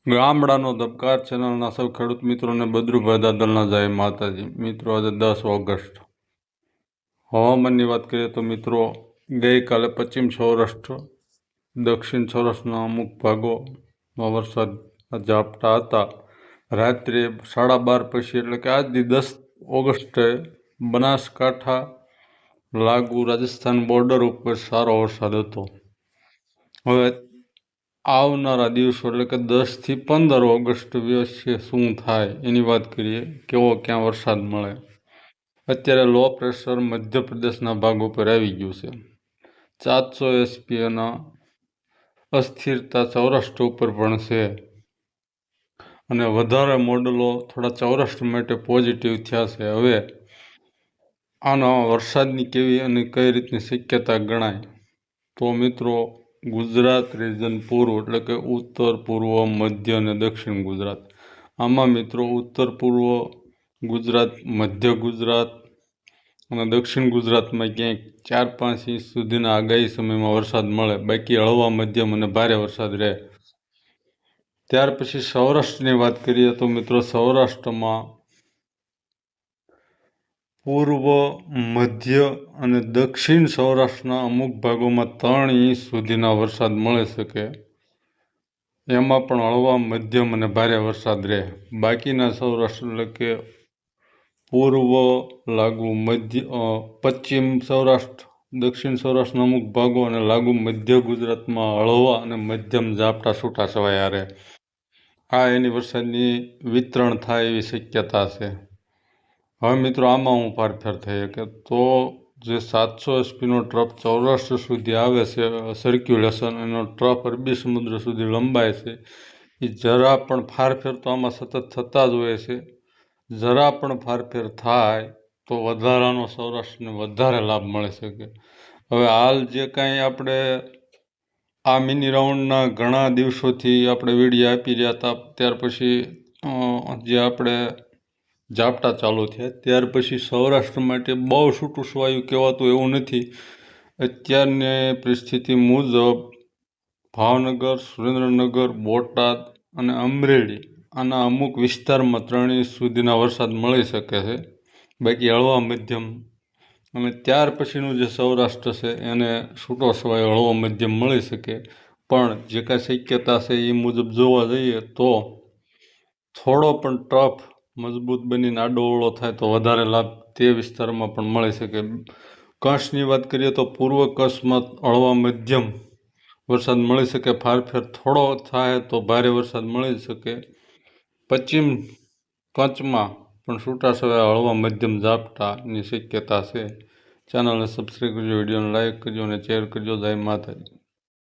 ગામડાનો ધબકાર ચેનલના સૌ ખેડૂત મિત્રોને બદ્રુભાઈ દાદરના જય માતાજી. મિત્રો આજે 10 ઓગસ્ટ હવામાનની વાત કરીએ તો મિત્રો ગઈકાલે પશ્ચિમ સૌરાષ્ટ્ર દક્ષિણ સૌરાષ્ટ્રના અમુક ભાગોમાં વરસાદ ઝાપટા હતા. રાત્રે 12:30 પછી એટલે કે આજથી 10 ઓગસ્ટે બનાસકાંઠા લાગુ રાજસ્થાન બોર્ડર ઉપર સારો વરસાદ હતો. હવે આવનારા દિવસો એટલે કે 10 થી 15 ઓગસ્ટ વચ્ચે શું થાય એની વાત કરીએ. કેવો ક્યાં વરસાદ મળે. અત્યારે લો પ્રેશર મધ્યપ્રદેશના ભાગ ઉપર આવી ગયું છે. 400 એસપીએના અસ્થિરતા સૌરાષ્ટ્ર ઉપર પણ છે અને વધારે મોડલો થોડા સૌરાષ્ટ્ર માટે પોઝિટિવ થયા છે. હવે આના વરસાદની કેવી અને કઈ રીતની શક્યતા ગણાય તો મિત્રો ગુજરાત રીજન પૂર્વ એટલે કે ઉત્તર પૂર્વ મધ્ય અને દક્ષિણ ગુજરાત, આમાં મિત્રો ઉત્તર પૂર્વ ગુજરાત, મધ્ય ગુજરાત અને દક્ષિણ ગુજરાતમાં ક્યાંક 4-5 ઇંચ સુધીના આગાહી સમયમાં વરસાદ મળે. બાકી હળવા મધ્યમ અને ભારે વરસાદ રહે. ત્યાર પછી સૌરાષ્ટ્રની વાત કરીએ તો મિત્રો સૌરાષ્ટ્રમાં પૂર્વ, મધ્ય અને દક્ષિણ સૌરાષ્ટ્રના અમુક ભાગોમાં 3 ઇંચ સુધીના વરસાદ મળી શકે. એમાં પણ હળવા મધ્યમ અને ભારે વરસાદ રહે. બાકીના સૌરાષ્ટ્ર એટલે કે પૂર્વ લાગુ પશ્ચિમ સૌરાષ્ટ્ર, દક્ષિણ સૌરાષ્ટ્રના અમુક ભાગો અને લાગુ મધ્ય ગુજરાતમાં હળવા અને મધ્યમ ઝાપટા છૂટાછવાયા રહે. આ એની વરસાદની વિતરણ થાય એવી શક્યતા છે. હવે મિત્રો આમાં હું ફારફેર થઈ શકે તો જે 700 એસપીનો ટ્રફ સૌરાષ્ટ્ર સુધી આવે છે સર્ક્યુલેશન, એનો ટ્રફ અરબી સમુદ્ર સુધી લંબાય છે. એ જરા પણ ફારફેર તો આમાં સતત થતા જ હોય છે. જરા પણ ફારફેર થાય તો વધારાનો સૌરાષ્ટ્રને વધારે લાભ મળી શકે. હવે હાલ જે કાંઈ આપણે આ મિની રાઉન્ડના ઘણા દિવસોથી આપણે વિડીયો આપી રહ્યા હતા, ત્યાર પછી જે આપણે ઝાપટા ચાલુ થયા ત્યાર પછી સૌરાષ્ટ્ર માટે બહુ છૂટું છવાયું કહેવાતું એવું નથી. અત્યારની પરિસ્થિતિ મુજબ ભાવનગર, સુરેન્દ્રનગર, બોટાદ અને અમરેલી આના અમુક વિસ્તારમાં 3 ઇંચ સુધીના વરસાદ મળી શકે છે. બાકી હળવા મધ્યમ અને ત્યાર પછીનું જે સૌરાષ્ટ્ર છે એને છૂટો છવાયો હળવો મધ્યમ મળી શકે. પણ જે કાંઈ શક્યતા છે એ મુજબ જોવા જઈએ તો થોડો પણ ટ્રફ મજબૂત બનીને આડોઅવળો થાય તો વધારે લાભ તે વિસ્તારમાં પણ મળી શકે. કચ્છની વાત કરીએ તો પૂર્વ કચ્છમાં હળવા મધ્યમ વરસાદ મળી શકે. ફારફેર થોડો થાય તો ભારે વરસાદ મળી શકે. પશ્ચિમ કચ્છમાં પણ છૂટાછવાયા હળવા મધ્યમ ઝાપટાની શક્યતા છે. ચેનલને સબસ્ક્રાઈબ કરજો, વિડીયોને લાઇક કરજો અને શેર કરજો. જય માતાજી.